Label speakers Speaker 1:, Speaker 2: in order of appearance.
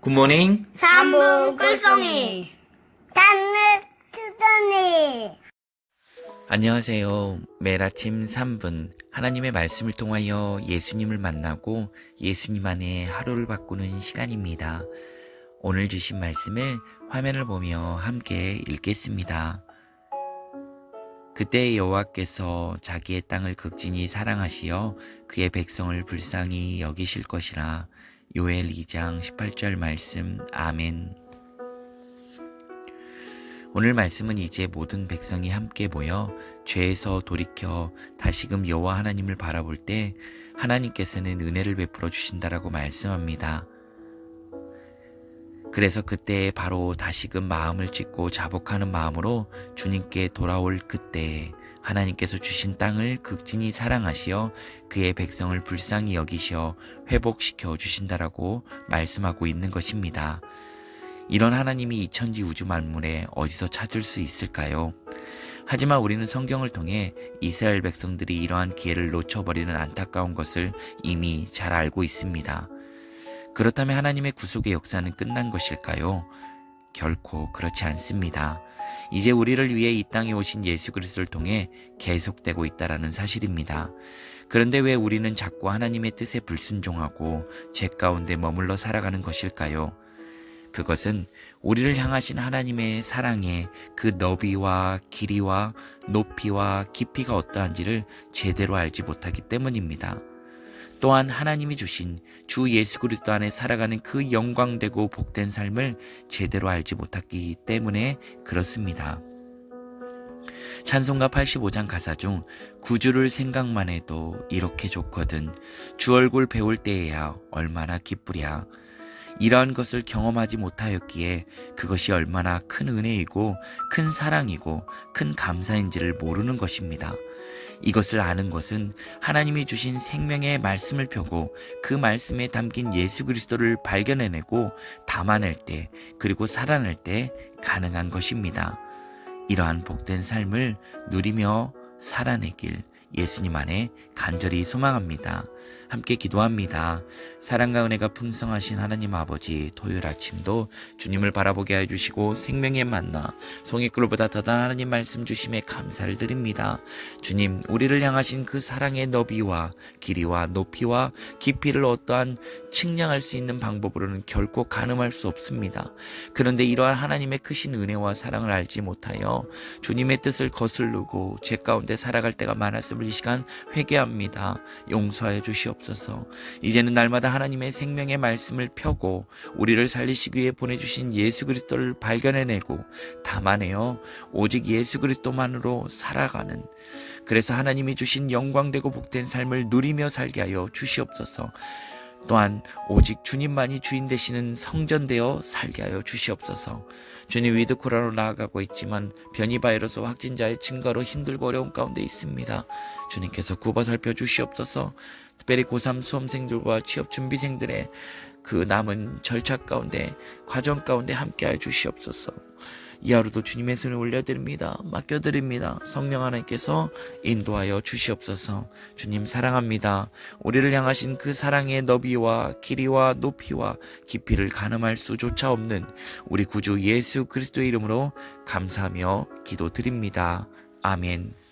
Speaker 1: 굿모닝.
Speaker 2: 삼부 꿀송이 단을 트더니
Speaker 1: 안녕하세요. 매일 아침 3분 하나님의 말씀을 통하여 예수님을 만나고 예수님 안에 하루를 바꾸는 시간입니다. 오늘 주신 말씀을 화면을 보며 함께 읽겠습니다. 그때 여호와께서 자기의 땅을 극진히 사랑하시어 그의 백성을 불쌍히 여기실 것이라. 요엘 2장 18절 말씀. 아멘. 오늘 말씀은 이제 모든 백성이 함께 모여 죄에서 돌이켜 다시금 여호와 하나님을 바라볼 때 하나님께서는 은혜를 베풀어 주신다라고 말씀합니다. 그래서 그때 바로 다시금 마음을 찢고 자복하는 마음으로 주님께 돌아올 그때 하나님께서 주신 땅을 극진히 사랑하시어 그의 백성을 불쌍히 여기시어 회복시켜 주신다라고 말씀하고 있는 것입니다. 이런 하나님이 이 천지 우주 만물에 어디서 찾을 수 있을까요? 하지만 우리는 성경을 통해 이스라엘 백성들이 이러한 기회를 놓쳐버리는 안타까운 것을 이미 잘 알고 있습니다. 그렇다면 하나님의 구속의 역사는 끝난 것일까요? 결코 그렇지 않습니다. 이제 우리를 위해 이 땅에 오신 예수 그리스도를 통해 계속되고 있다는 사실입니다. 그런데 왜 우리는 자꾸 하나님의 뜻에 불순종하고 죄 가운데 머물러 살아가는 것일까요? 그것은 우리를 향하신 하나님의 사랑의 그 너비와 길이와 높이와 깊이가 어떠한지를 제대로 알지 못하기 때문입니다. 또한 하나님이 주신 주 예수 그리스도 안에 살아가는 그 영광되고 복된 삶을 제대로 알지 못했기 때문에 그렇습니다. 찬송가 85장 가사 중 구주를 생각만 해도 이렇게 좋거든 주 얼굴 배울 때에야 얼마나 기쁘랴. 이러한 것을 경험하지 못하였기에 그것이 얼마나 큰 은혜이고 큰 사랑이고 큰 감사인지를 모르는 것입니다. 이것을 아는 것은 하나님이 주신 생명의 말씀을 펴고 그 말씀에 담긴 예수 그리스도를 발견해내고 담아낼 때 그리고 살아낼 때 가능한 것입니다. 이러한 복된 삶을 누리며 살아내길 예수님 안에 간절히 소망합니다. 함께 기도합니다. 사랑과 은혜가 풍성하신 하나님 아버지, 토요일 아침도 주님을 바라보게 해주시고 생명의 만나 송이꿀보다 더한 하나님 말씀 주심에 감사를 드립니다. 주님, 우리를 향하신 그 사랑의 너비와 길이와 높이와 깊이를 어떠한 측량할 수 있는 방법으로는 결코 가늠할 수 없습니다. 그런데 이러한 하나님의 크신 은혜와 사랑을 알지 못하여 주님의 뜻을 거스르고 죄 가운데 살아갈 때가 많았음을 이 시간 회개합니다. 용서하여 주시옵소서. 이제는 날마다 하나님의 생명의 말씀을 펴고 우리를 살리시기 위해 보내주신 예수 그리스도를 발견해내고 담아내어 오직 예수 그리스도만으로 살아가는, 그래서 하나님이 주신 영광되고 복된 삶을 누리며 살게 하여 주시옵소서. 또한 오직 주님만이 주인 되시는 성전되어 살게 하여 주시옵소서. 주님, 위드 코로나로 나아가고 있지만 변이 바이러스 확진자의 증가로 힘들고 어려운 가운데 있습니다. 주님께서 굽어 살펴 주시옵소서. 특별히 고3 수험생들과 취업 준비생들의 그 남은 절차 가운데 과정 가운데 함께하여 주시옵소서. 이 하루도 주님의 손에 올려드립니다. 맡겨드립니다. 성령 하나님께서 인도하여 주시옵소서. 주님 사랑합니다. 우리를 향하신 그 사랑의 너비와 길이와 높이와 깊이를 가늠할 수조차 없는 우리 구주 예수 그리스도의 이름으로 감사하며 기도드립니다. 아멘.